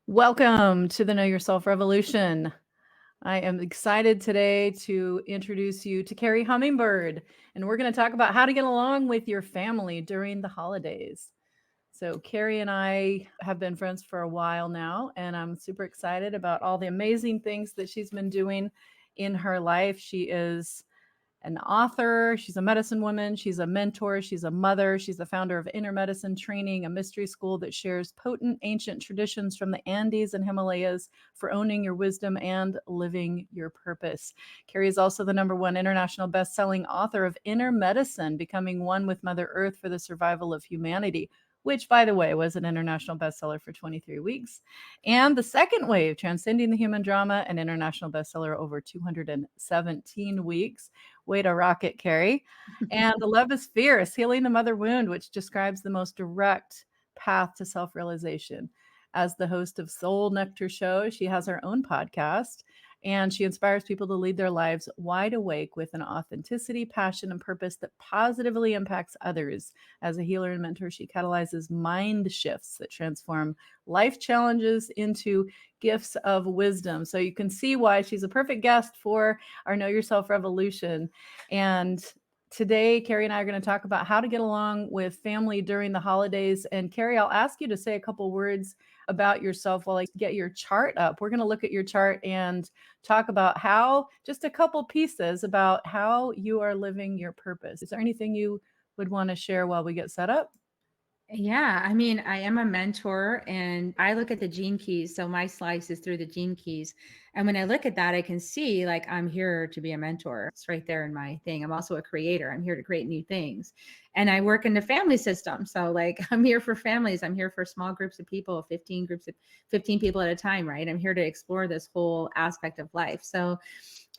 Welcome to the Know Yourself Revolution. I am excited today to introduce you to Kerri Hummingbird, and we're going to talk about how to get along with your family during the holidays. So, Kerri and I have been friends for a while now, and I'm super excited about all the amazing things that she's been doing in her life. She is an author, she's a medicine woman, she's a mentor, she's a mother, she's the founder of Inner Medicine Training, a mystery school that shares potent ancient traditions from the Andes and Himalayas for owning your wisdom and living your purpose. Kerri is also the #1 international best-selling author of Inner Medicine, Becoming One with Mother Earth for the Survival of Humanity, which, by the way, was an international bestseller for 23 weeks. And The Second Wave, Transcending the Human Drama, an international bestseller over 217 weeks. Way to rock it, Kerri. And The Love is Fierce, Healing the Mother Wound, which describes the most direct path to self-realization. As the host of Soul Nectar Show, she has her own podcast, and she inspires people to lead their lives wide awake with an authenticity, passion, and purpose that positively impacts others. As a healer and mentor, she catalyzes mind shifts that transform life challenges into gifts of wisdom. So you can see why she's a perfect guest for our Know Yourself Revolution. And today, Kerri and I are going to talk about how to get along with family during the holidays. And Kerri, I'll ask you to say a couple words about yourself while I get your chart up. We're going to look at your chart and talk about how, just a couple pieces about how you are living your purpose. Is there anything you would want to share while we get set up? Yeah, I mean, I am a mentor and I look at the gene keys. So my slice is through the gene keys. And when I look at that, I can see like I'm here to be a mentor. It's right there in my thing. I'm also a creator. I'm here to create new things. And I work in the family system. So like I'm here for families. I'm here for small groups of people, 15 groups of 15 people at a time, right? I'm here to explore this whole aspect of life. So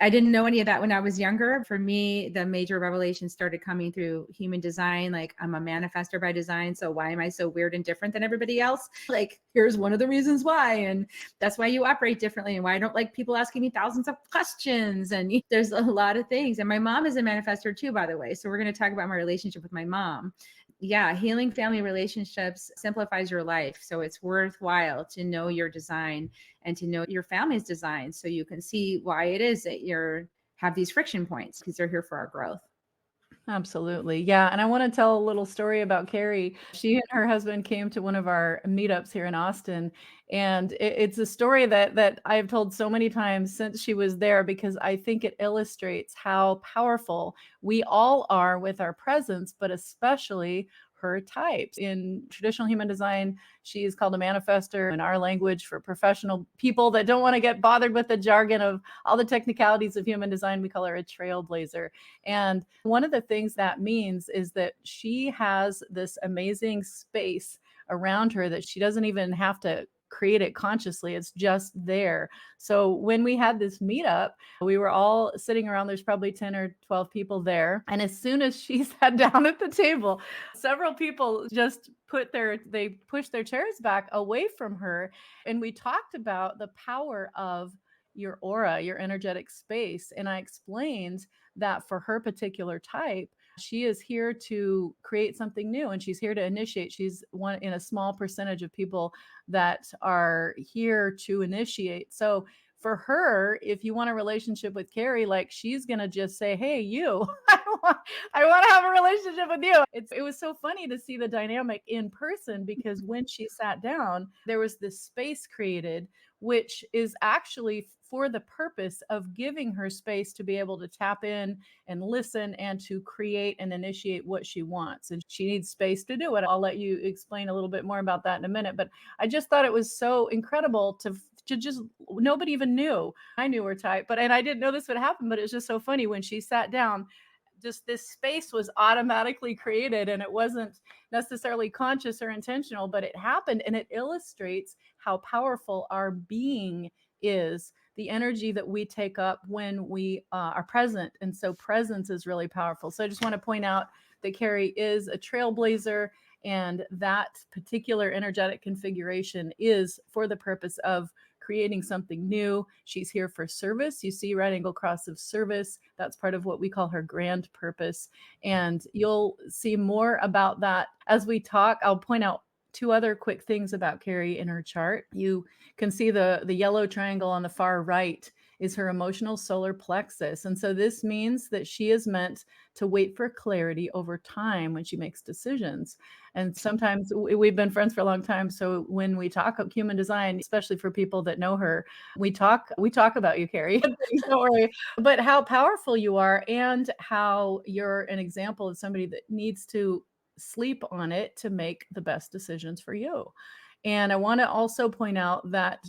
I didn't know any of that when I was younger. For me, the major revelation started coming through human design. Like I'm a manifester by design. So why am I so weird and different than everybody else? Like, here's one of the reasons why. And that's why you operate differently and why I don't like people asking me thousands of questions. And there's a lot of things. And my mom is a manifester too, by the way. So we're going to talk about my relationship with my mom. Yeah, healing family relationships simplifies your life. So it's worthwhile to know your design and to know your family's design so you can see why it is that you're have these friction points because they're here for our growth. Absolutely. Yeah. And I want to tell a little story about Kerri. She and her husband came to one of our meetups here in Austin. And it's a story that I've told so many times since she was there because I think it illustrates how powerful we all are with our presence, but especially her types. In traditional human design, she is called a manifester in our language for professional people that don't want to get bothered with the jargon of all the technicalities of human design. We call her a trailblazer. And one of the things that means is that she has this amazing space around her that she doesn't even have to create it consciously. It's just there. So when we had this meetup, we were all sitting around. There's probably 10 or 12 people there. And as soon as she sat down at the table, several people just they pushed their chairs back away from her. And we talked about the power of your aura, your energetic space. And I explained that for her particular type, she is here to create something new and she's here to initiate. She's one in a small percentage of people that are here to initiate. So for her, if you want a relationship with Kerri, like she's gonna just say, "Hey, you, I want to have a relationship with you." It was so funny to see the dynamic in person because when she sat down, there was this space created, which is actually for the purpose of giving her space to be able to tap in and listen and to create and initiate what she wants. And she needs space to do it. I'll let you explain a little bit more about that in a minute. But I just thought it was so incredible to just nobody even knew. I knew her type, and I didn't know this would happen, but it was just so funny when she sat down. Just this space was automatically created and it wasn't necessarily conscious or intentional, but it happened, and it illustrates how powerful our being is, the energy that we take up when we are present. And so presence is really powerful. So I just want to point out that Kerri is a trailblazer, and that particular energetic configuration is for the purpose of creating something new. She's here for service. You see right angle cross of service. That's part of what we call her grand purpose. And you'll see more about that as we talk. I'll point out two other quick things about Kerri in her chart. You can see the yellow triangle on the far right is her emotional solar plexus. And so this means that she is meant to wait for clarity over time when she makes decisions. And sometimes we've been friends for a long time. So when we talk of human design, especially for people that know her, we talk about you, Kerri. Don't worry. But how powerful you are and how you're an example of somebody that needs to sleep on it to make the best decisions for you. And I want to also point out that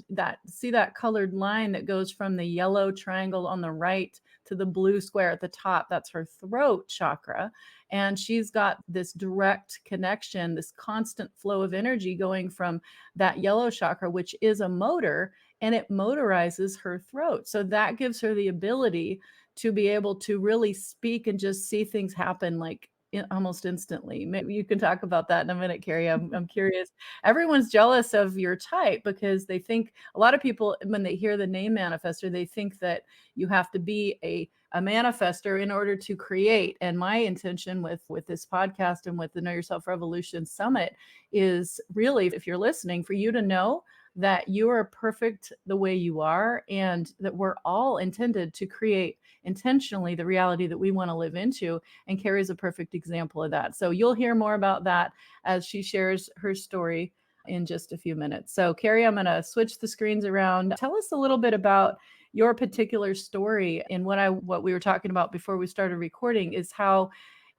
see that colored line that goes from the yellow triangle on the right to the blue square at the top. That's her throat chakra. And she's got this direct connection, this constant flow of energy going from that yellow chakra, which is a motor, and it motorizes her throat. So that gives her the ability to be able to really speak and just see things happen like almost instantly. Maybe you can talk about that in a minute, Kerri. I'm curious. Everyone's jealous of your type because they think a lot of people, when they hear the name manifester, they think that you have to be a manifester in order to create. And my intention with this podcast and with the Know Yourself Revolution Summit is really, if you're listening, for you to know that you are perfect the way you are, and that we're all intended to create intentionally the reality that we want to live into. And Kerri is a perfect example of that. So you'll hear more about that as she shares her story in just a few minutes. So Kerri, I'm going to switch the screens around. Tell us a little bit about your particular story. And what we were talking about before we started recording is how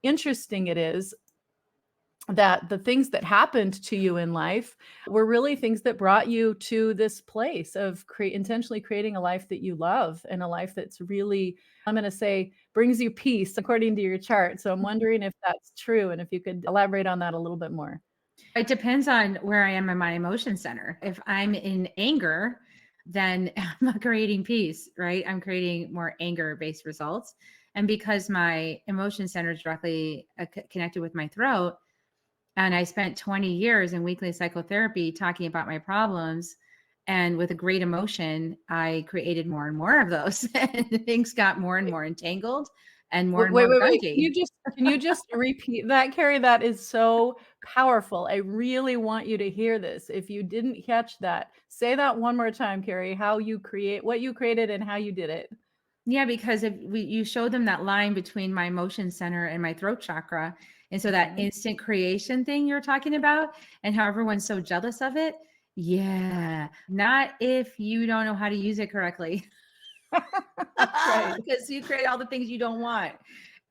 interesting it is that the things that happened to you in life were really things that brought you to this place of intentionally creating a life that you love, and a life that's really, I'm going to say, brings you peace according to your chart. So I'm wondering if that's true, and if you could elaborate on that a little bit more. It depends on where I am in my emotion center. If I'm in anger, then I'm not creating peace, right? I'm creating more anger-based results. And because my emotion center is directly connected with my throat, and I spent 20 years in weekly psychotherapy talking about my problems, and with a great emotion, I created more and more of those, and things got more and more entangled and more and Wait, more wait, wait. gunky. Can you just repeat that, Kerri? That is so powerful. I really want you to hear this. If you didn't catch that, say that one more time, Kerri, what you created and how you did it. Yeah, because if you show them that line between my emotion center and my throat chakra. And so that instant creation thing you're talking about, and how everyone's so jealous of it. Yeah. Not if you don't know how to use it correctly. Right. Because you create all the things you don't want.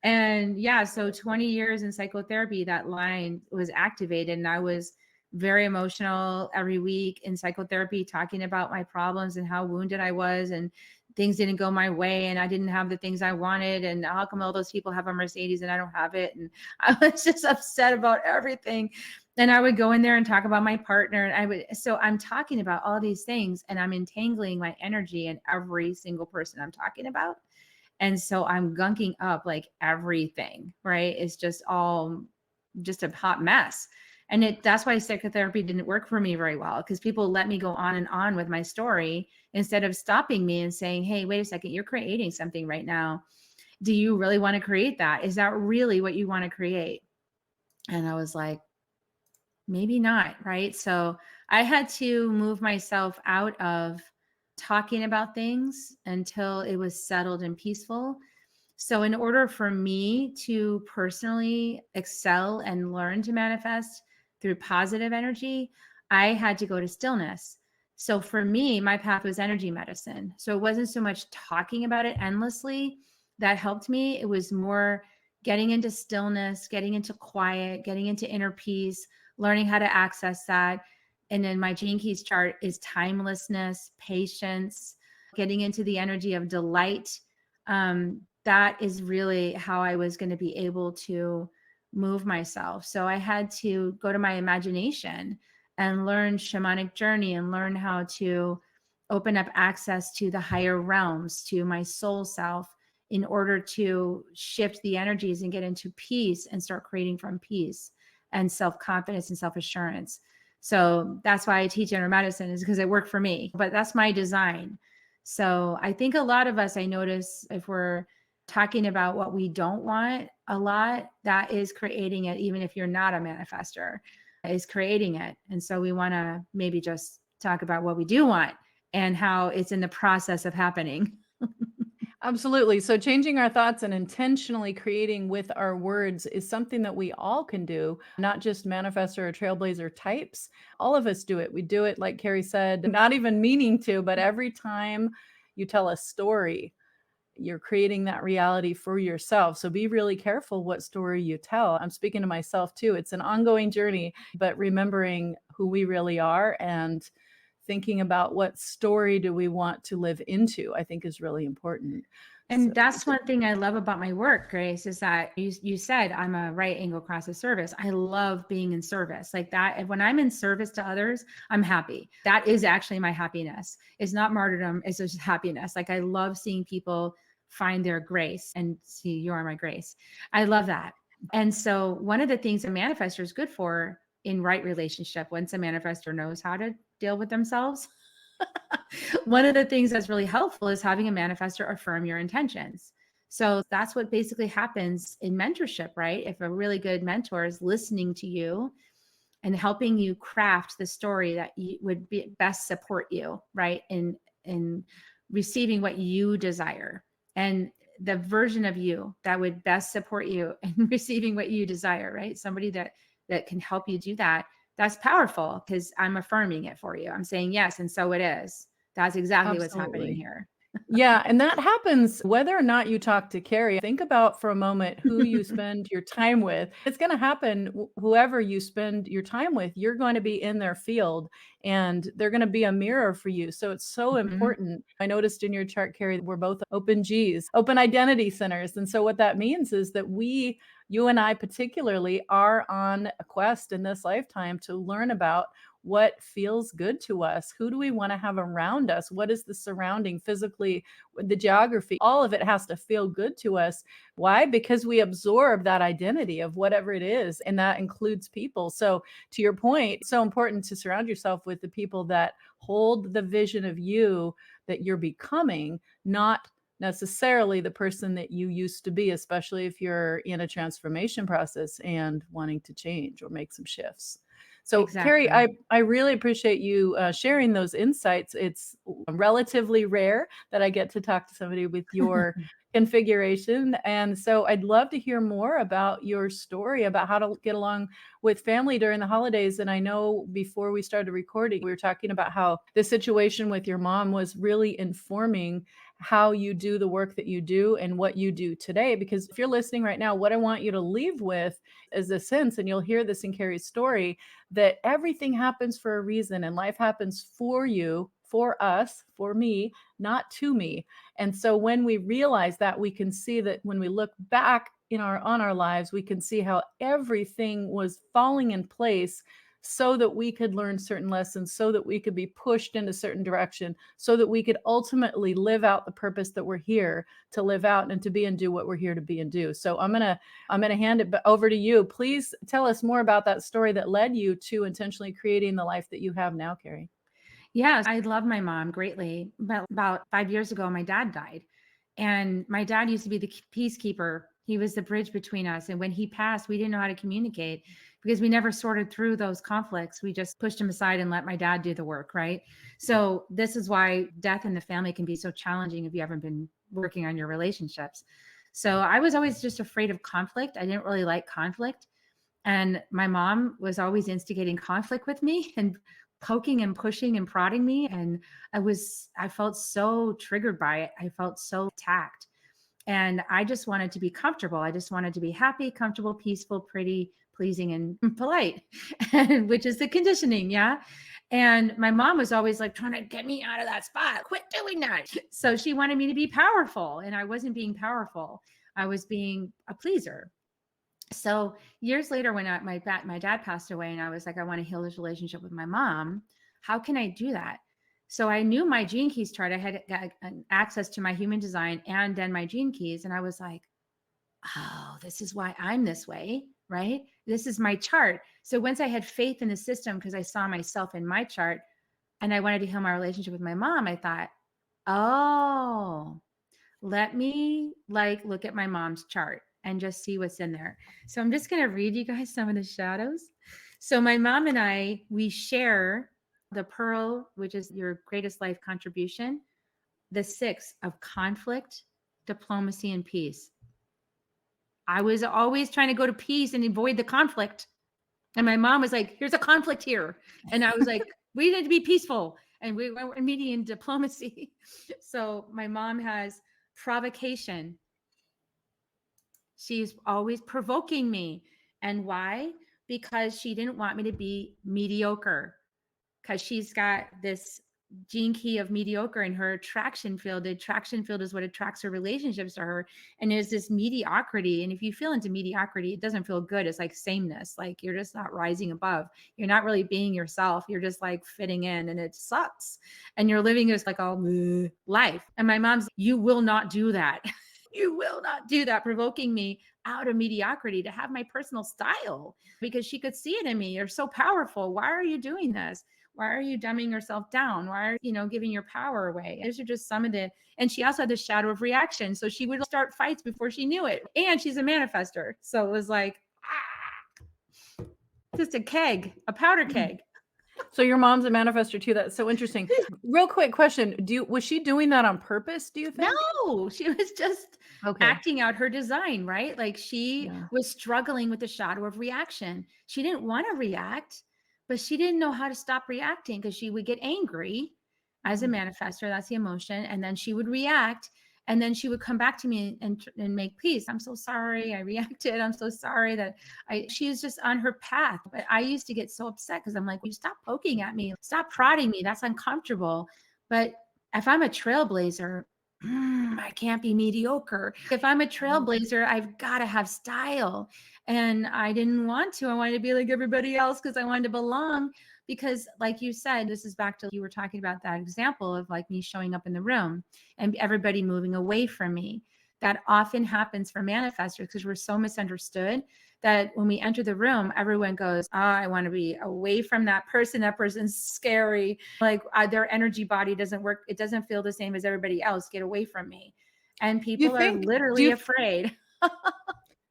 And yeah, so 20 years in psychotherapy, that line was activated, and I was very emotional every week in psychotherapy, talking about my problems and how wounded I was, and things didn't go my way, and I didn't have the things I wanted, and how come all those people have a Mercedes and I don't have it? And I was just upset about everything. And I would go in there and talk about my partner, and so I'm talking about all these things, and I'm entangling my energy in every single person I'm talking about. And so I'm gunking up like everything, right? It's just all just a hot mess. And that's why psychotherapy didn't work for me very well, because people let me go on and on with my story instead of stopping me and saying, hey, wait a second, you're creating something right now. Do you really want to create that? Is that really what you want to create? And I was like, maybe not, right? So I had to move myself out of talking about things until it was settled and peaceful. So in order for me to personally excel and learn to manifest through positive energy, I had to go to stillness. So for me, my path was energy medicine. So it wasn't so much talking about it endlessly that helped me. It was more getting into stillness, getting into quiet, getting into inner peace, learning how to access that. And then my Gene Keys chart is timelessness, patience, getting into the energy of delight. That is really how I was going to be able to move myself. So I had to go to my imagination and learn shamanic journey, and learn how to open up access to the higher realms, to my soul self, in order to shift the energies and get into peace and start creating from peace and self-confidence and self-assurance. So that's why I teach inner medicine, is because it worked for me, but that's my design. So I think a lot of us, I notice, if we're talking about what we don't want a lot, that is creating it, even if you're not a manifester. is creating it. And so we want to maybe just talk about what we do want and how it's in the process of happening. Absolutely. So changing our thoughts and intentionally creating with our words is something that we all can do, not just manifestor or trailblazer types. All of us do it. We do it, like Kerri said, not even meaning to, but every time you tell a story, you're creating that reality for yourself. So be really careful what story you tell. I'm speaking to myself too. It's an ongoing journey, but remembering who we really are and thinking about what story do we want to live into, I think is really important. And So, that's one thing I love about my work, Grace, is that you said I'm a right angle cross of service. I love being in service like that. And when I'm in service to others, I'm happy. That is actually my happiness. It's not martyrdom. It's just happiness. Like I love seeing people find their grace and see you are my grace. I love that. And so one of the things a manifestor is good for in right relationship, once a manifestor knows how to deal with themselves, one of the things that's really helpful is having a manifestor affirm your intentions. So that's what basically happens in mentorship, right? If a really good mentor is listening to you and helping you craft the story that would be best support you, right? In receiving what you desire and the version of you that would best support you in receiving what you desire, right? Somebody that can help you do that. That's powerful because I'm affirming it for you. I'm saying yes, and so it is. That's exactly what's happening absolutely. here. Yeah, and that happens whether or not you talk to Kerri. Think about for a moment who you spend your time with. It's gonna happen whoever you spend your time with, you're going to be in their field and they're gonna be a mirror for you. So it's so Mhm. important. I noticed in your chart, Kerri, we're both open Gs, open identity centers. And so what that means is that you and I particularly are on a quest in this lifetime to learn about what feels good to us. Who do we want to have around us? What is the surrounding physically, the geography? All of it has to feel good to us. Why? Because we absorb that identity of whatever it is, and that includes people. So, to your point, it's so important to surround yourself with the people that hold the vision of you that you're becoming, not necessarily the person that you used to be, especially if you're in a transformation process and wanting to change or make some shifts. So, Kerri, Exactly. I really appreciate you sharing those insights. It's relatively rare that I get to talk to somebody with your configuration. And so I'd love to hear more about your story about how to get along with family during the holidays. And I know before we started recording, we were talking about how the situation with your mom was really informing how you do the work that you do and what you do today. Because if you're listening right now, what I want you to leave with is a sense, and you'll hear this in Kerri's story, that everything happens for a reason and life happens for you, for us, for me, not to me. And so when we realize that, we can see that when we look back on our lives, we can see how everything was falling in place so that we could learn certain lessons, so that we could be pushed in a certain direction, so that we could ultimately live out the purpose that we're here to live out and to be and do what we're here to be and do. So I'm going to hand it over to you. Please tell us more about that story that led you to intentionally creating the life that you have now, Kerri. Yes, I love my mom greatly. But about 5 years ago, my dad died. And my dad used to be the peacekeeper. He was the bridge between us. And when he passed, we didn't know how to communicate because we never sorted through those conflicts. We just pushed him aside and let my dad do the work, right? So this is why death in the family can be so challenging if you haven't been working on your relationships. So I was always just afraid of conflict. I didn't really like conflict. And my mom was always instigating conflict with me and poking and pushing and prodding me. And I felt so triggered by it. I felt so attacked. And I just wanted to be comfortable. I just wanted to be happy, comfortable, peaceful, pretty, pleasing, and polite, which is the conditioning. Yeah. And my mom was always like trying to get me out of that spot. Quit doing that. So she wanted me to be powerful. And I wasn't being powerful. I was being a pleaser. So years later, when my dad passed away, and I was like, I want to heal this relationship with my mom. How can I do that? So I knew my gene keys chart. I had got access to my human design and then my gene keys, and I was like, oh, this is why I'm this way, right? This is my chart. So once I had faith in the system, because I saw myself in my chart, and I wanted to heal my relationship with my mom, I thought, oh, let me look at my mom's chart and just see what's in there. So I'm just going to read you guys some of the shadows. So my mom and I, we share the pearl, which is your greatest life contribution, the 6 of conflict, diplomacy, and peace. I was always trying to go to peace and avoid the conflict. And my mom was like, here's a conflict here. And I was like, we need to be peaceful. And we were meeting in diplomacy. So my mom has provocation. She's always provoking me. And why? Because she didn't want me to be mediocre. Because she's got this gene key of mediocre in her attraction field. The attraction field is what attracts her relationships to her. And there's this mediocrity. And if you feel into mediocrity, it doesn't feel good. It's like sameness. Like you're just not rising above. You're not really being yourself. You're just like fitting in and it sucks. And you're living this like all life. And my mom's, you will not do that. You will not do that, provoking me out of mediocrity to have my personal style because she could see it in me. You're so powerful. Why are you doing this? Why are you dumbing yourself down? Why are you giving your power away? Those are just some of the, and she also had the shadow of reaction. So she would start fights before she knew it. And she's a manifester. So it was like, just a keg, a powder keg. So your mom's a manifestor too. That's so interesting. Real quick question. Was she doing that on purpose, do you think? No, she was just acting out her design, right? Like she was struggling with the shadow of reaction. She didn't want to react, but she didn't know how to stop reacting because she would get angry as a manifestor. That's the emotion. And then she would react. And then she would come back to me and make peace. I'm so sorry. I reacted. I'm so sorry that she was just on her path. But I used to get so upset because I'm like, you stop poking at me. Stop prodding me. That's uncomfortable. But if I'm a trailblazer, I can't be mediocre. If I'm a trailblazer, I've got to have style. And I didn't want to. I wanted to be like everybody else because I wanted to belong. Because like you said, this is back to you were talking about that example of like me showing up in the room and everybody moving away from me. That often happens for manifestors because we're so misunderstood that when we enter the room, everyone goes, oh, I want to be away from that person. That person's scary. Like their energy body doesn't work. It doesn't feel the same as everybody else. Get away from me. And people are literally afraid.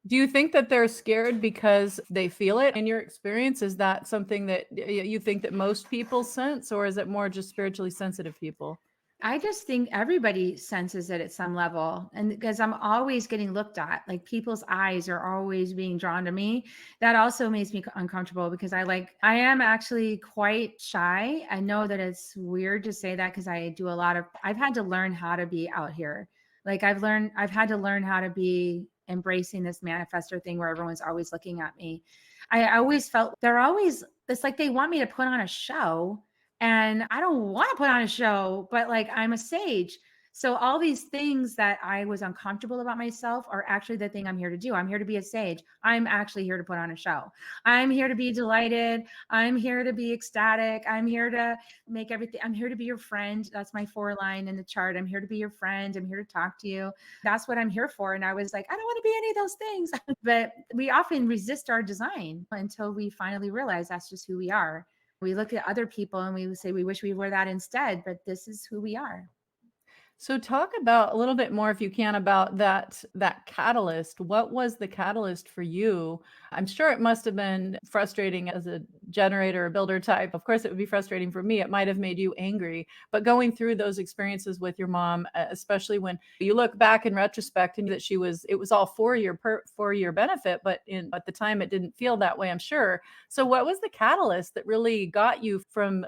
Do you think that they're scared because they feel it? In your experience, is that something that you think that most people sense, or is it more just spiritually sensitive people? I just think everybody senses it at some level. And because I'm always getting looked at, like people's eyes are always being drawn to me. That also makes me uncomfortable because I am actually quite shy. I know that it's weird to say that because I've had to learn how to be out here. Like I've had to learn how to be embracing this manifestor thing where everyone's always looking at me. I always felt it's like they want me to put on a show. And I don't want to put on a show, but like I'm a sage. So all these things that I was uncomfortable about myself are actually the thing I'm here to do. I'm here to be a sage. I'm actually here to put on a show. I'm here to be delighted. I'm here to be ecstatic. I'm here to make everything. I'm here to be your friend. That's my 4 line in the chart. I'm here to be your friend. I'm here to talk to you. That's what I'm here for. And I was like, I don't want to be any of those things. But we often resist our design until we finally realize that's just who we are. We look at other people and we say, we wish we were that instead, but this is who we are. So talk about a little bit more, if you can, about that catalyst. What was the catalyst for you? I'm sure it must have been frustrating as a generator, a builder type. Of course, it would be frustrating for me. It might have made you angry. But going through those experiences with your mom, especially when you look back in retrospect and that it was all for your benefit, but at the time it didn't feel that way, I'm sure. So what was the catalyst that really got you from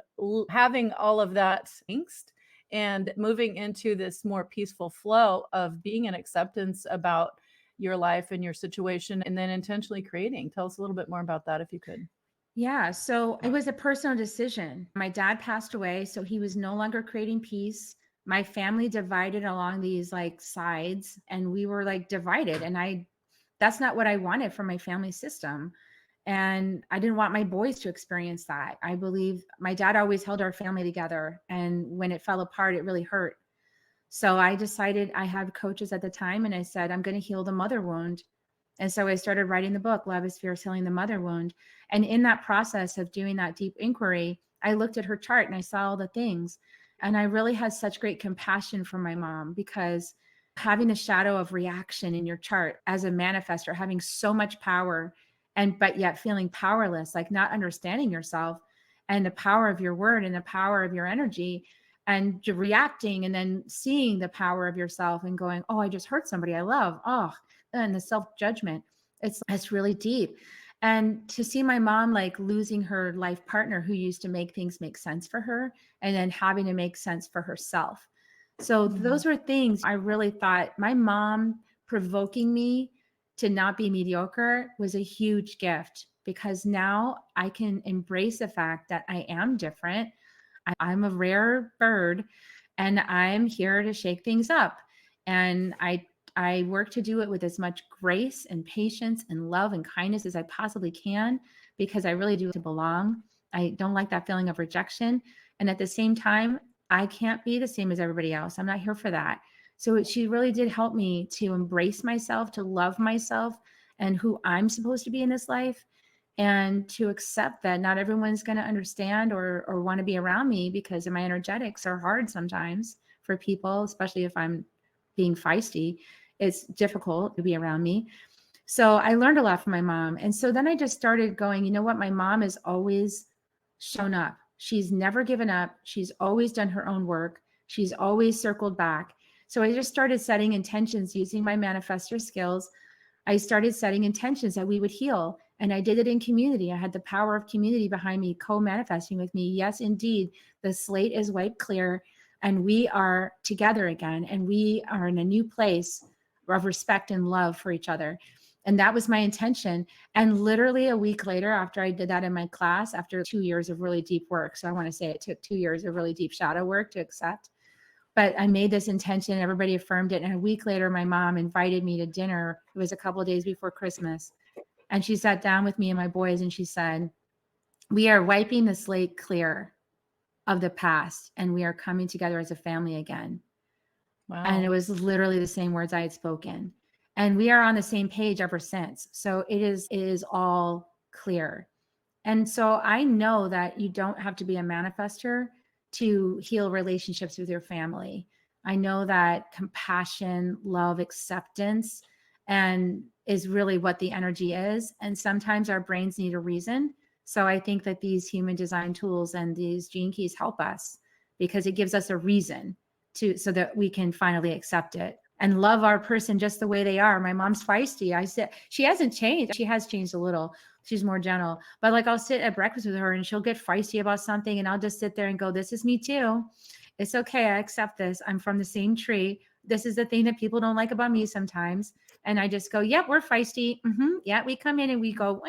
having all of that angst and moving into this more peaceful flow of being in acceptance about your life and your situation, and then intentionally creating? Tell us a little bit more about that if you could. Yeah. So it was a personal decision. My dad passed away, so he was no longer creating peace. My family divided along these like sides, and we were like divided. And that's not what I wanted from my family system. And I didn't want my boys to experience that. I believe my dad always held our family together. And when it fell apart, it really hurt. So I decided, I had coaches at the time, and I said, I'm going to heal the mother wound. And so I started writing the book, Love is Fierce, Healing the Mother Wound. And in that process of doing that deep inquiry, I looked at her chart and I saw all the things. And I really had such great compassion for my mom, because having the shadow of reaction in your chart as a manifestor, having so much power but yet feeling powerless, like not understanding yourself and the power of your word and the power of your energy, and reacting and then seeing the power of yourself and going, oh, I just hurt somebody I love. Oh, and the self-judgment. It's really deep. And to see my mom like losing her life partner who used to make things make sense for her and then having to make sense for herself. So those were things I really thought my mom provoking me to not be mediocre was a huge gift, because now I can embrace the fact that I am different. I'm a rare bird and I'm here to shake things up. And I work to do it with as much grace and patience and love and kindness as I possibly can, because I really do to belong. I don't like that feeling of rejection. And at the same time, I can't be the same as everybody else. I'm not here for that. So she really did help me to embrace myself, to love myself and who I'm supposed to be in this life, and to accept that not everyone's going to understand or want to be around me, because my energetics are hard sometimes for people, especially if I'm being feisty. It's difficult to be around me. So I learned a lot from my mom. And so then I just started going, you know what? My mom has always shown up. She's never given up. She's always done her own work. She's always circled back. So I just started setting intentions using my manifestor skills. I started setting intentions that we would heal. And I did it in community. I had the power of community behind me, co-manifesting with me. Yes, indeed, the slate is wiped clear and we are together again. And we are in a new place of respect and love for each other. And that was my intention. And literally a week later, after I did that in my class, after 2 years of really deep work, so I want to say it took 2 years of really deep shadow work to accept, but I made this intention, everybody affirmed it. And a week later, my mom invited me to dinner. It was a couple of days before Christmas. And she sat down with me and my boys and she said, we are wiping the slate clear of the past and we are coming together as a family again. Wow. And it was literally the same words I had spoken. And we are on the same page ever since. So it is all clear. And so I know that you don't have to be a manifester to heal relationships with your family. I know that compassion, love, acceptance, and is really what the energy is. And sometimes our brains need a reason. So I think that these human design tools and these gene keys help us, because it gives us a reason to, so that we can finally accept it and love our person just the way they are. My mom's feisty. I said, she hasn't changed. She has changed a little. She's more gentle, but like I'll sit at breakfast with her and she'll get feisty about something and I'll just sit there and go, this is me too. It's okay. I accept this. I'm from the same tree. This is the thing that people don't like about me sometimes. And I just go, yep, we're feisty. Yeah, we come in and we go,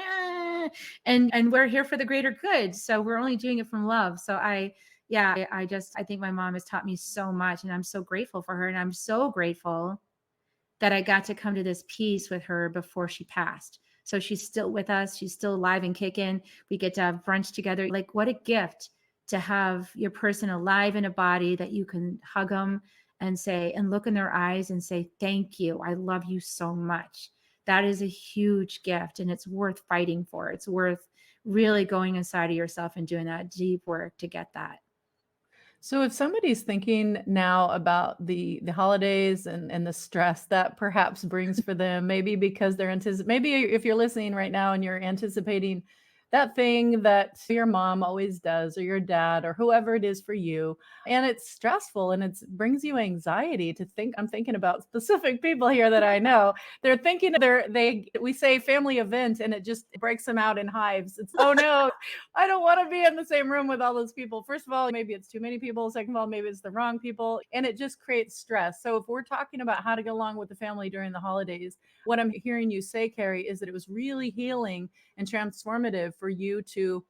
and we're here for the greater good. So we're only doing it from love. So I think my mom has taught me so much and I'm so grateful for her. And I'm so grateful that I got to come to this peace with her before she passed. So she's still with us. She's still alive and kicking. We get to have brunch together. Like, what a gift to have your person alive in a body that you can hug them and say, and look in their eyes and say, thank you. I love you so much. That is a huge gift and it's worth fighting for. It's worth really going inside of yourself and doing that deep work to get that. So if somebody's thinking now about the holidays and the stress that perhaps brings for them, maybe because they're maybe if you're listening right now and you're anticipating that thing that your mom always does or your dad or whoever it is for you, and it's stressful and it brings you anxiety to think. I'm thinking about specific people here that I know. They're thinking we say family event and it just breaks them out in hives. It's, oh no, I don't want to be in the same room with all those people. First of all, maybe it's too many people. Second of all, maybe it's the wrong people. And it just creates stress. So if we're talking about how to get along with the family during the holidays, what I'm hearing you say, Kerri, is that it was really healing and transformative for you to,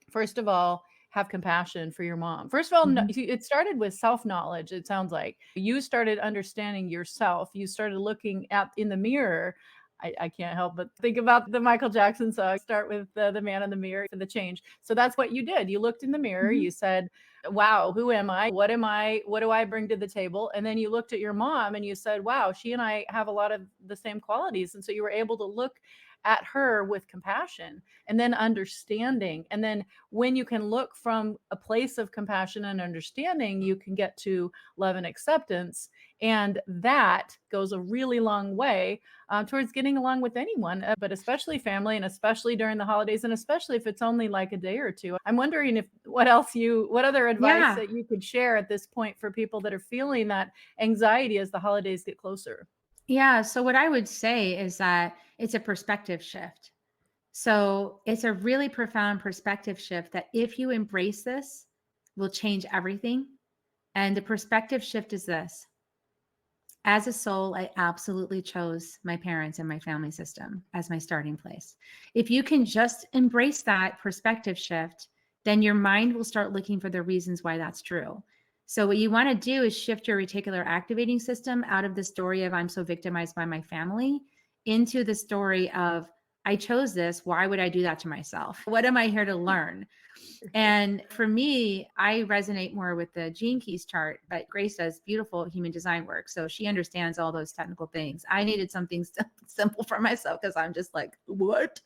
first of all, have compassion for your mom. First of all, it started with self-knowledge. It sounds like you started understanding yourself. You started looking in the mirror. I can't help but think about the Michael Jackson song, start with the man in the mirror for the change. So that's what you did. You looked in the mirror, you said, wow, who am I? What am I? What do I bring to the table? And then you looked at your mom and you said, wow, she and I have a lot of the same qualities. And so you were able to look at her with compassion and then understanding. And then when you can look from a place of compassion and understanding, you can get to love and acceptance. And that goes a really long way towards getting along with anyone, but especially family, and especially during the holidays, and especially if it's only like a day or two. I'm wondering if what other advice Yeah. that you could share at this point for people that are feeling that anxiety as the holidays get closer. Yeah. So, what I would say is that it's a perspective shift. So, it's a really profound perspective shift that if you embrace this, will change everything. And the perspective shift is this: as a soul, I absolutely chose my parents and my family system as my starting place. If you can just embrace that perspective shift, then your mind will start looking for the reasons why that's true. So, what you want to do is shift your reticular activating system out of the story of I'm so victimized by my family into the story of I chose this. Why would I do that to myself? What am I here to learn? And for me, I resonate more with the Gene Keys chart, but Grace does beautiful human design work. So she understands all those technical things. I needed something simple for myself because I'm just like, what?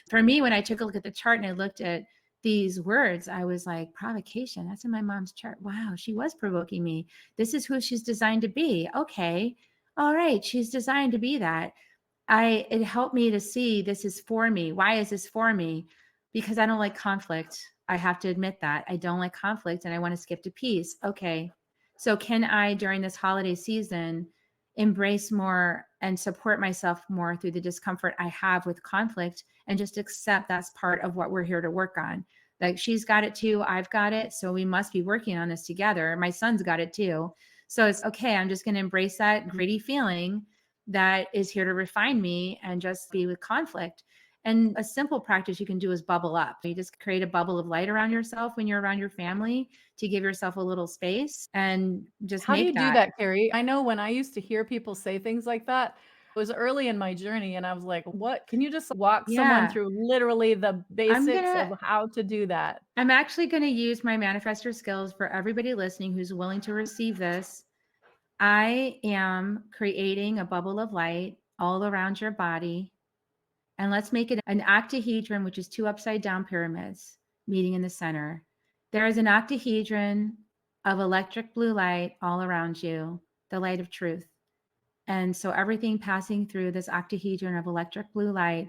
For me, when I took a look at the chart and I looked at these words, I was like, provocation. That's in my mom's chart. Wow, she was provoking me. This is who she's designed to be. Okay. All right. She's designed to be that. It helped me to see this is for me. Why is this for me? Because I don't like conflict. I have to admit that I don't like conflict and I want to skip to peace. Okay. So can I, during this holiday season, embrace more and support myself more through the discomfort I have with conflict and just accept that's part of what we're here to work on. Like she's got it too. I've got it. So we must be working on this together. My son's got it too. So it's okay. I'm just going to embrace that gritty feeling that is here to refine me and just be with conflict. And a simple practice you can do is bubble up. You just create a bubble of light around yourself when you're around your family to give yourself a little space and just How do you make do that. that, Kerri? I know when I used to hear people say things like that, it was early in my journey and I was like, "What? Can you just walk someone Yeah. through literally the I'm basics gonna of how to do that?" I'm actually gonna use my manifestor skills for everybody listening who's willing to receive this. I am creating a bubble of light all around your body. And let's make it an octahedron, which is two upside down pyramids meeting in the center. There is an octahedron of electric blue light all around you, the light of truth. And so everything passing through this octahedron of electric blue light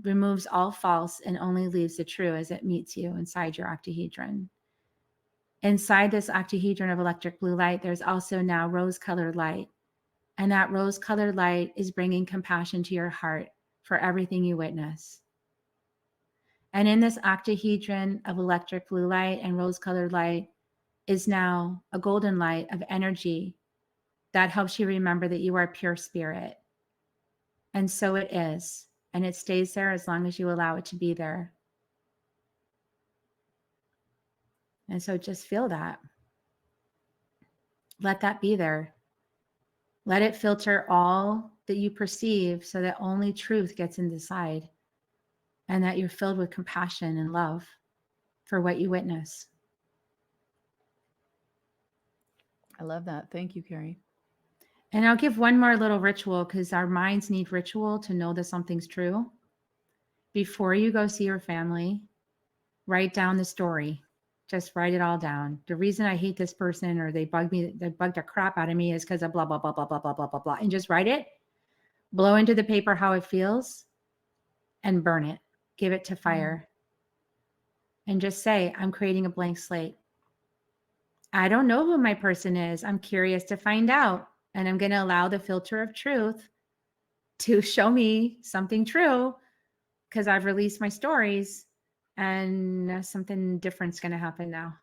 removes all false and only leaves the true as it meets you inside your octahedron. Inside this octahedron of electric blue light, there's also now rose colored light. And that rose colored light is bringing compassion to your heart for everything you witness. And in this octahedron of electric blue light and rose colored light is now a golden light of energy that helps you remember that you are pure spirit. And so it is. And it stays there as long as you allow it to be there. And so just feel that. Let that be there. Let it filter all that you perceive so that only truth gets inside and that you're filled with compassion and love for what you witness. I love that. Thank you, Kerri. And I'll give one more little ritual because our minds need ritual to know that something's true. Before you go see your family, write down the story. Just write it all down. The reason I hate this person or they bugged the crap out of me is because of blah, blah, blah, blah, blah, blah, blah, blah, blah. And just write it, blow into the paper how it feels, and burn it. Give it to fire. And just say, I'm creating a blank slate. I don't know who my person is. I'm curious to find out. And I'm going to allow the filter of truth to show me something true because I've released my stories and something different's going to happen now.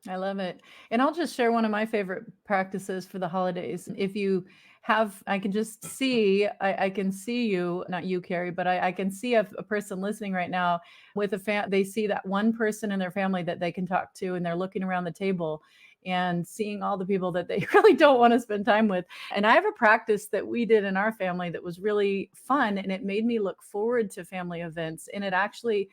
I love it. And I'll just share one of my favorite practices for the holidays. If you have, I can just see, I can see you, not you, Kerri, but I can see a person listening right now with they see that one person in their family that they can talk to, and they're looking around the table and seeing all the people that they really don't want to spend time with. And I have a practice that we did in our family that was really fun, and it made me look forward to family events. And it actually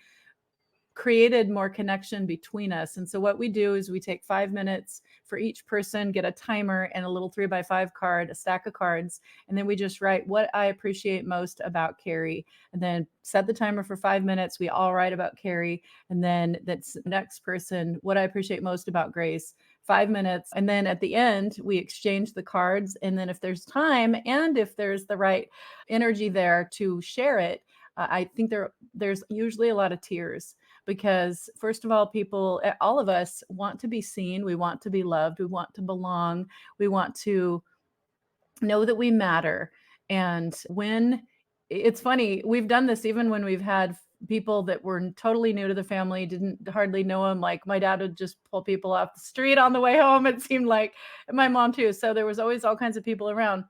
created more connection between us. And so what we do is we take 5 minutes for each person, get a timer and a little 3x5 card, a stack of cards, and then we just write what I appreciate most about Kerri, and then set the timer for 5 minutes. We all write about Kerri, and then that's the next person, what I appreciate most about Grace, 5 minutes. And then at the end, we exchange the cards. And then if there's time and if there's the right energy there to share it, I think there's usually a lot of tears, because first of all, people, all of us want to be seen. We want to be loved. We want to belong. We want to know that we matter. And when it's funny, we've done this even when we've had people that were totally new to the family, didn't hardly know them. Like my dad would just pull people off the street on the way home, it seemed like, and my mom too. So there was always all kinds of people around.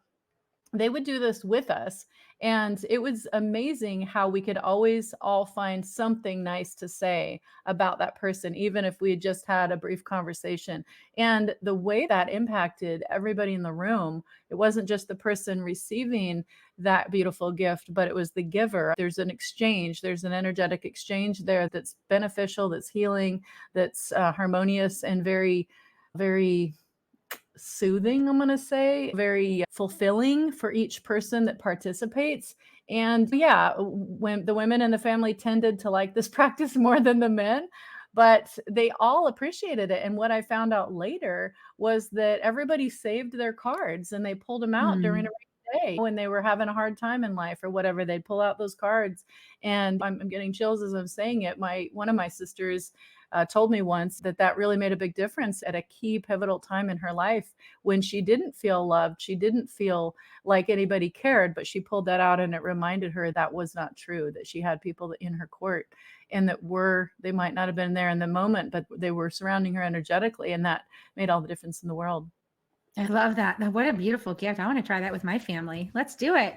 They would do this with us. And it was amazing how we could always all find something nice to say about that person, even if we had just had a brief conversation. And the way that impacted everybody in the room, it wasn't just the person receiving that beautiful gift, but it was the giver. There's an exchange, there's an energetic exchange there that's beneficial, that's healing, that's harmonious, and very, very soothing, I'm going to say, very fulfilling for each person that participates. And yeah, when the women in the family tended to like this practice more than the men, but they all appreciated it. And what I found out later was that everybody saved their cards and they pulled them out during a rainy day when they were having a hard time in life or whatever. They'd pull out those cards. And I'm getting chills as I'm saying it. One of my sisters told me once that really made a big difference at a key pivotal time in her life when she didn't feel loved. She didn't feel like anybody cared, but she pulled that out and it reminded her that was not true, that she had people in her court and that they might not have been there in the moment, but they were surrounding her energetically. And that made all the difference in the world. I love that. Now, what a beautiful gift. I want to try that with my family. Let's do it.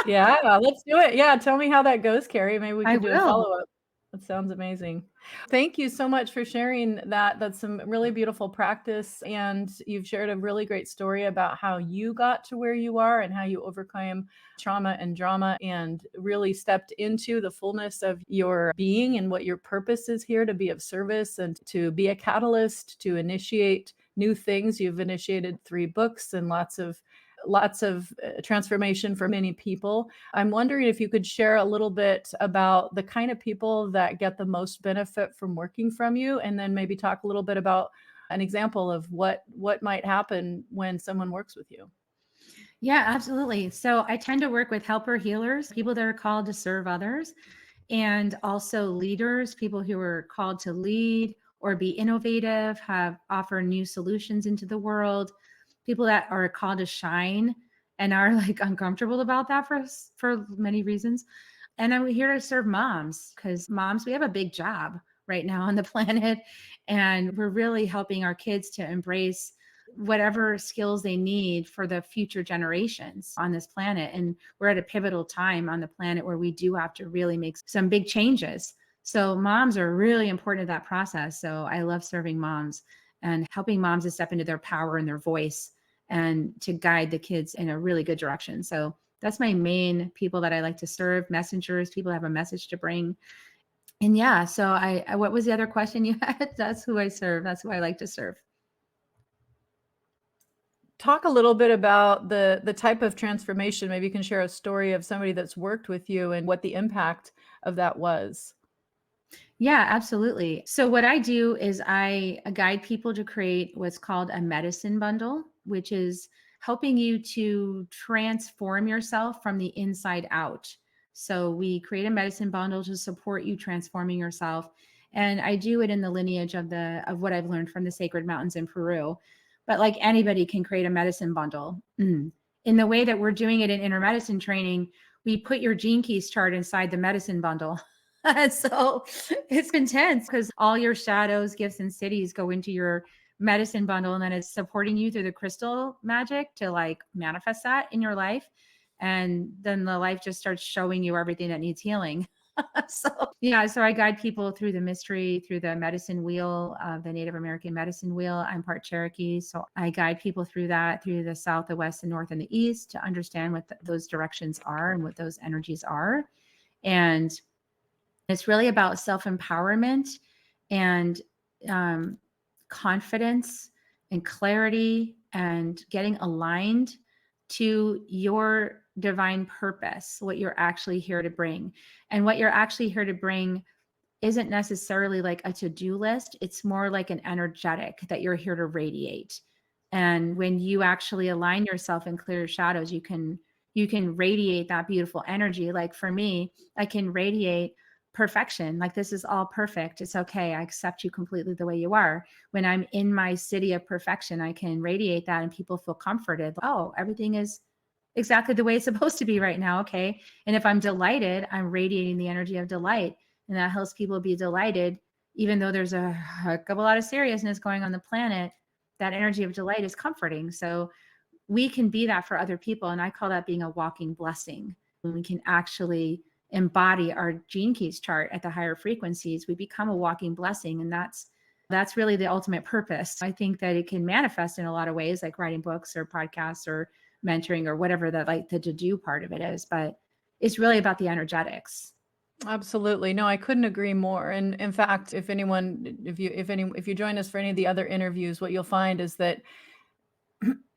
Yeah, let's do it. Yeah, tell me how that goes, Kerri. Maybe we I can do a will. follow-up. That sounds amazing. Thank you so much for sharing that. That's some really beautiful practice. And you've shared a really great story about how you got to where you are and how you overcame trauma and drama and really stepped into the fullness of your being and what your purpose is here, to be of service and to be a catalyst, to initiate new things. You've initiated 3 books and lots of transformation for many people. I'm wondering if you could share a little bit about the kind of people that get the most benefit from working from you, and then maybe talk a little bit about an example of what might happen when someone works with you. Yeah, absolutely. So I tend to work with helper healers, people that are called to serve others, and also leaders, people who are called to lead or be innovative, offer new solutions into the world, people that are called to shine and are like uncomfortable about that for many reasons. And I'm here to serve moms, because moms, we have a big job right now on the planet, and we're really helping our kids to embrace whatever skills they need for the future generations on this planet. And we're at a pivotal time on the planet where we do have to really make some big changes. So moms are really important to that process. So I love serving moms and helping moms to step into their power and their voice and to guide the kids in a really good direction. So that's my main people that I like to serve, messengers, people have a message to bring. And yeah, so what was the other question you had? That's who I serve. That's who I like to serve. Talk a little bit about the type of transformation. Maybe you can share a story of somebody that's worked with you and what the impact of that was. Yeah, absolutely. So what I do is I guide people to create what's called a medicine bundle, which is helping you to transform yourself from the inside out. So we create a medicine bundle to support you transforming yourself. And I do it in the lineage of what I've learned from the sacred mountains in Peru. But like anybody can create a medicine bundle. In the way that we're doing it in inner medicine training, we put your gene keys chart inside the medicine bundle. So it's intense because all your shadows, gifts, and cities go into your medicine bundle, and then it's supporting you through the crystal magic to like manifest that in your life. And then the life just starts showing you everything that needs healing. So I guide people through the mystery, through the medicine wheel, the Native American medicine wheel. I'm part Cherokee, so I guide people through that, through the south, the west, the north, and the east, to understand what those directions are and what those energies are. And It's really about self-empowerment and um, confidence and clarity and getting aligned to your divine purpose, what you're actually here to bring. And what you're actually here to bring isn't necessarily like a to-do list. It's more like an energetic that you're here to radiate. And when you actually align yourself and clear your shadows, you can radiate that beautiful energy. Like for me, I can radiate perfection. Like this is all perfect. It's okay. I accept you completely the way you are. When I'm in my city of perfection, I can radiate that and people feel comforted. Oh, everything is exactly the way it's supposed to be right now. Okay. And if I'm delighted, I'm radiating the energy of delight. And that helps people be delighted, even though there's a heck of a lot of seriousness going on the planet. That energy of delight is comforting. So we can be that for other people. And I call that being a walking blessing. When we can actually embody our gene keys chart at the higher frequencies, we become a walking blessing. And that's really the ultimate purpose. I think that it can manifest in a lot of ways, like writing books or podcasts or mentoring or whatever that like the to do part of it is, but it's really about the energetics. Absolutely. No, I couldn't agree more. And in fact, if you join us for any of the other interviews, what you'll find is that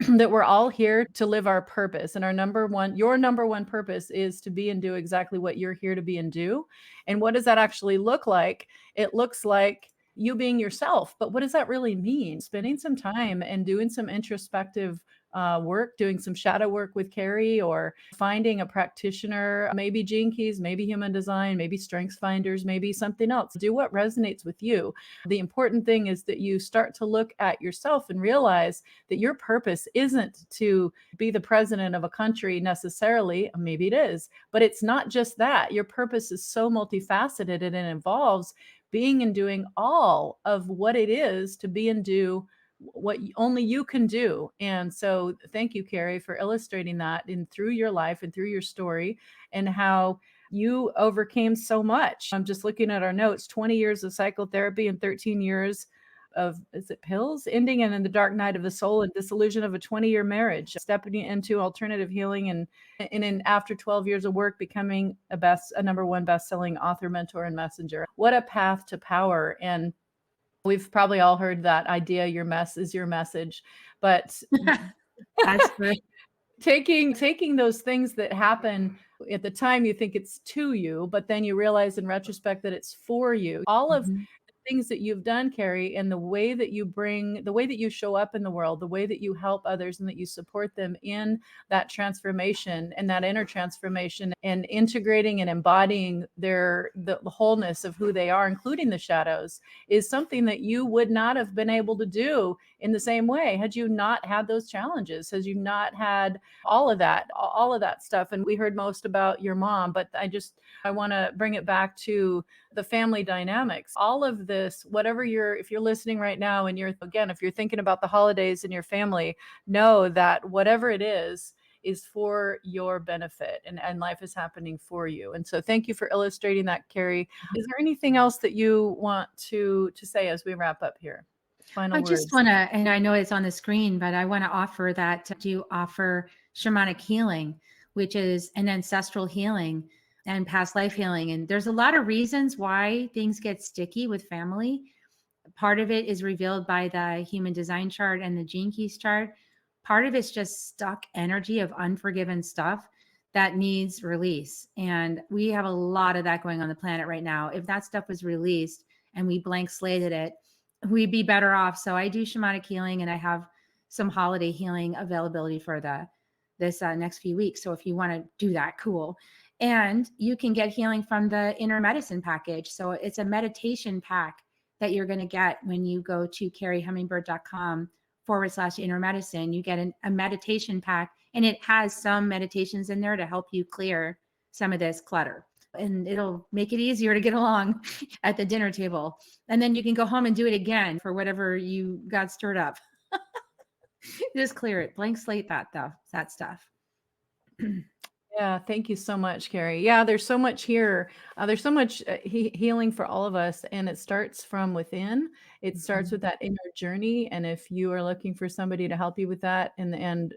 that we're all here to live our purpose. And your number one purpose is to be and do exactly what you're here to be and do. And what does that actually look like? It looks like you being yourself. But what does that really mean? Spending some time and doing some introspective work, doing some shadow work with Kerri, or finding a practitioner, maybe Gene Keys, maybe human design, maybe strengths finders, maybe something else. Do what resonates with you. The important thing is that you start to look at yourself and realize that your purpose isn't to be the president of a country necessarily. Maybe it is, but it's not just that. Your purpose is so multifaceted and it involves being and doing all of what it is to be and do what only you can do. And so thank you, Kerri, for illustrating that in through your life and through your story, and how you overcame so much. I'm just looking at our notes, 20 years of psychotherapy and 13 years of, is it pills, ending in the dark night of the soul and disillusion of a 20-year marriage, stepping into alternative healing, and after 12 years of work, becoming a number one best-selling author, mentor, and messenger. What a path to power. And we've probably all heard that idea, your mess is your message. But That's true. taking those things that happen at the time, you think it's to you, but then you realize in retrospect that it's for you. All of Mhm. things that you've done, Kerri, and the way that you show up in the world, the way that you help others and that you support them in that transformation and that inner transformation, and integrating and embodying the wholeness of who they are, including the shadows, is something that you would not have been able to do in the same way had you not had those challenges, had you not had all of that stuff. And we heard most about your mom, but I want to bring it back to the family dynamics. All of this, if you're listening right now and if you're thinking about the holidays and your family, know that whatever it is for your benefit, and life is happening for you. And so thank you for illustrating that, Kerri. Is there anything else that you want to say as we wrap up here? Final I words. just want to, and I know it's on the screen, but I want to offer that you offer shamanic healing, which is an ancestral healing and past life healing. And there's a lot of reasons why things get sticky with family. Part of it is revealed by the human design chart and the gene keys chart. Part of it's just stuck energy of unforgiven stuff that needs release. And we have a lot of that going on the planet right now. If that stuff was released and we blank slated it, we'd be better off. So I do shamanic healing, and I have some holiday healing availability for this next few weeks. So if you want to do that, cool. And you can get healing from the inner medicine package. So it's a meditation pack that you're going to get when you go to kerrihummingbird.com/inner medicine. You get a meditation pack, and it has some meditations in there to help you clear some of this clutter. And it'll make it easier to get along at the dinner table. And then you can go home and do it again for whatever you got stirred up. Just clear it, blank slate that stuff. Yeah, thank you so much, Kerri. Yeah, there's so much here. There's so much healing for all of us, and it starts from within. It starts with that inner journey, and if you are looking for somebody to help you with that, and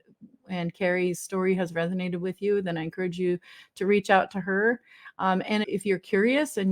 and Kerri's story has resonated with you, then I encourage you to reach out to her. And if you're curious and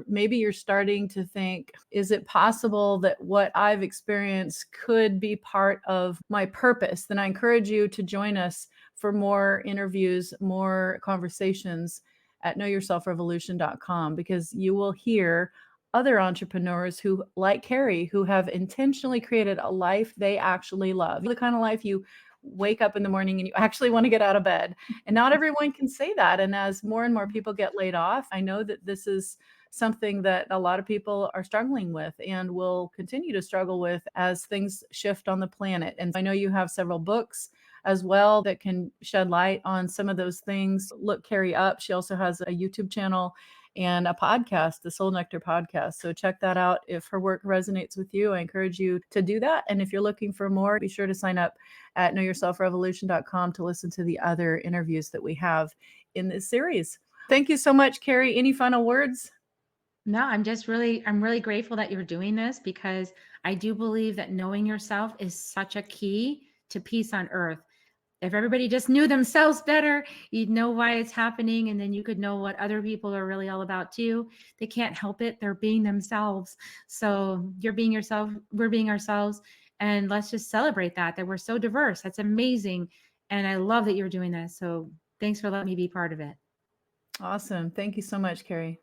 maybe you're starting to think, is it possible that what I've experienced could be part of my purpose? Then I encourage you to join us for more interviews, more conversations at knowyourselfrevolution.com, because you will hear other entrepreneurs who, like Kerri, who have intentionally created a life they actually love. The kind of life you wake up in the morning and you actually want to get out of bed. And not everyone can say that. And as more and more people get laid off, I know that this is something that a lot of people are struggling with and will continue to struggle with as things shift on the planet. And I know you have several books as well that can shed light on some of those things. Look Kerri up. She also has a YouTube channel and a podcast, the Soul Nectar podcast. So check that out. If her work resonates with you, I encourage you to do that. And if you're looking for more, be sure to sign up at knowyourselfrevolution.com to listen to the other interviews that we have in this series. Thank you so much, Kerri. Any final words? No, I'm really grateful that you're doing this, because I do believe that knowing yourself is such a key to peace on earth. If everybody just knew themselves better, you'd know why it's happening, and then you could know what other people are really all about too. They can't help it. They're being themselves. So you're being yourself, we're being ourselves, and let's just celebrate that we're so diverse. That's amazing. And I love that you're doing this. So thanks for letting me be part of it. Awesome. Thank you so much, Kerri.